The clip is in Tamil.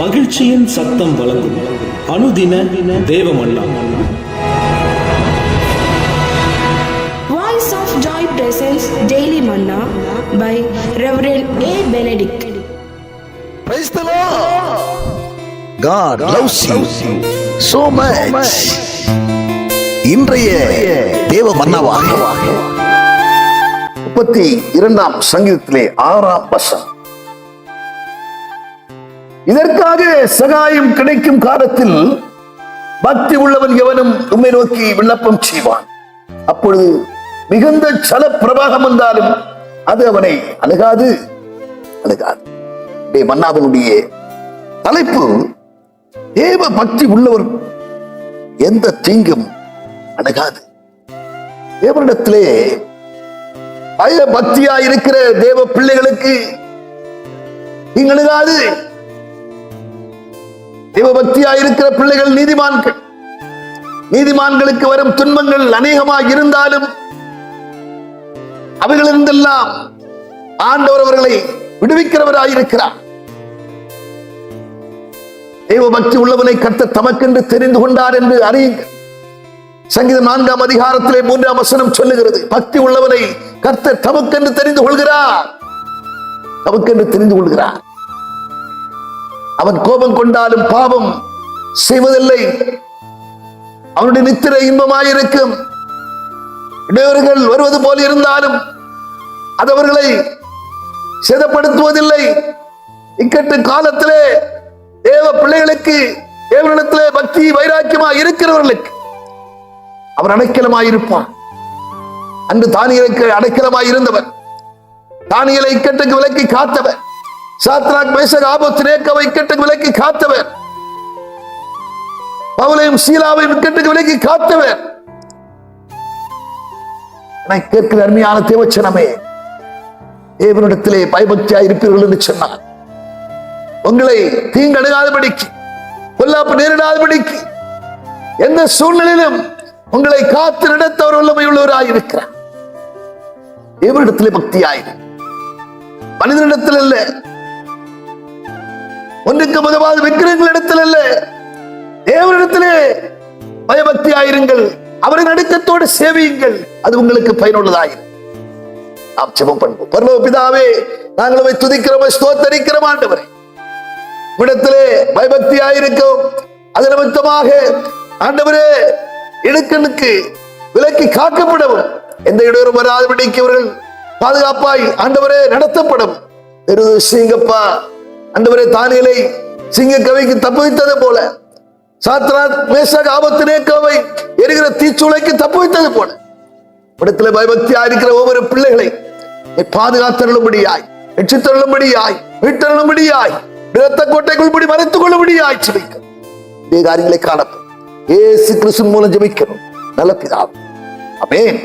மகிழ்ச்சியின் சத்தம் வழங்கும் அனுதின தேவமன்னா. Voice of Joy presents Daily Manna by Reverend A. Benedict. Praise the Lord. God loves you so much. இன்றைய தேவ மன்னாவாக 32ஆம் சங்கீதத்திலே 6ஆம் வசனம். இதற்காக சகாயம் கிடைக்கும் காலத்தில் பக்தி உள்ளவன் எவனும் உம்மை நோக்கி விண்ணப்பம் செய்வான். அப்பொழுது மிகுந்த சல பிரவாகம் வந்தாலும் அது அவனை அணுகாது. மன்னாவினுடைய தலைப்பு, தேவ பக்தி உள்ளவர் எந்த தீங்கும் அணுகாது. தேவனிடத்திலே பய பக்தியா இருக்கிற தேவ பிள்ளைகளுக்கு தீங்கு அணுகாது. தேவ பக்தியா இருக்கிற பிள்ளைகள் நீதிமான்களுக்கு வரும் துன்பங்கள் அநேகமாக இருந்தாலும் அவைகளிருந்தெல்லாம் ஆண்டவர் அவர்களை விடுவிக்கிறவராயிருக்கிறார். தேவ பக்தி உள்ளவனை கர்த்தர் தமக்கென்று தெரிந்து கொண்டார் என்று அறியுங்கள். சங்கீதம் 4ஆம் அதிகாரத்திலே 3ஆம் வசனம் சொல்லுகிறது, பக்தி உள்ளவனை கர்த்தர் தமக்கென்று தெரிந்து கொள்கிறார். அவன் கோபம் கொண்டாலும் பாவம் செய்வதில்லை. அவனுடைய நித்திரை இன்பமாயிருக்கும். இடையூறுகள் வருவது போல் இருந்தாலும் அது அவர்களை சேதப்படுத்துவதில்லை. இக்கட்டு காலத்திலே தேவ பிள்ளைகளுக்கு, தேவனிடத்திலே பக்தி வைராக்கியமாய் இருக்கிறவர்களுக்கு அவர் அடைக்கலமாயிருப்பான். அன்று தானியேலுக்கு அடைக்கலமாய் இருந்தவர், தானியேலை இக்கட்டுக்கு விலக்கி காத்தவர், சாத்ராக் மேஷக் ஆபேத்நேகோவை இக்கட்டுக்கு விலக்கி காத்தவர், பவுலையும் சீலாவையும் இக்கட்டுக்கு விலக்கி காத்தவர். எனக்கு கேட்கிற அருமையான தேவச்சனமே, தேவனிடத்திலே பயபக்தியா இருப்பீர்கள் என்று சொன்னார். உங்களை தீங்கு அணுகாதபடிக்கு, பொல்லாப்பு நேரிடாதபடிக்கு, எந்த சூழ்நிலையிலும் உங்களை காத்து நடத்தவர் வல்லமை உள்ளவராய் இருக்கிறார். தேவனிடத்திலே பக்தியாயிரு, மனிதனிடத்தில் அல்ல, ஒன்றுக்கு முதலாவது விக்கிரகங்களிடத்தில் அல்ல, தேவனிடத்திலே பயபக்தியாயிருங்கள். அவரை நடுக்கத்தோடு சேவியுங்கள், அது உங்களுக்கு பயனுள்ளதாயிரு. நாம் ஜெபம் பண்ணுவோம். பரலோக பிதாவே, நாங்கள் உம்மை துதிக்கிறோம், ஸ்தோத்தரிக்கிறோம். ஆண்டவரே, இடத்திலே பயபக்தியாயிருக்கும். அது நிமித்தமாக ஆண்டவரே, இடுக்கணுக்கு விலக்கி காக்கப்படவும், எந்த இடையூறும் வராதபடிக்கு அவர்கள் பாதுகாப்பாய் ஆண்டவரே நடத்தப்படும். சிங்கப்பா ஆண்டவரே, தானியேலை சிங்க கவிக்கு தப்புவித்தது போல, சாத்ராக் மேஷக் ஆபேத்நேகோவை எரிகிற தீச்சூளைக்கு தப்புவித்தது போல, இடத்திலே பயபக்தியா இருக்கிற ஒவ்வொரு பிள்ளைகளை பாதுகாத்தருளும்படியாய், ரட்சித்தருளும்படியாய், மீட்டருளும்படியாய், இரத்த கோட்டைக்குள் படி மறைத்துக் கொள்ளும்படியாய் ஜெபிக்கிறோம். காரியங்களை காணப்படும் இயேசு கிறிஸ்து மூலம் ஜெபிக்கிறோம் நல்ல பிதாவே, ஆமென்.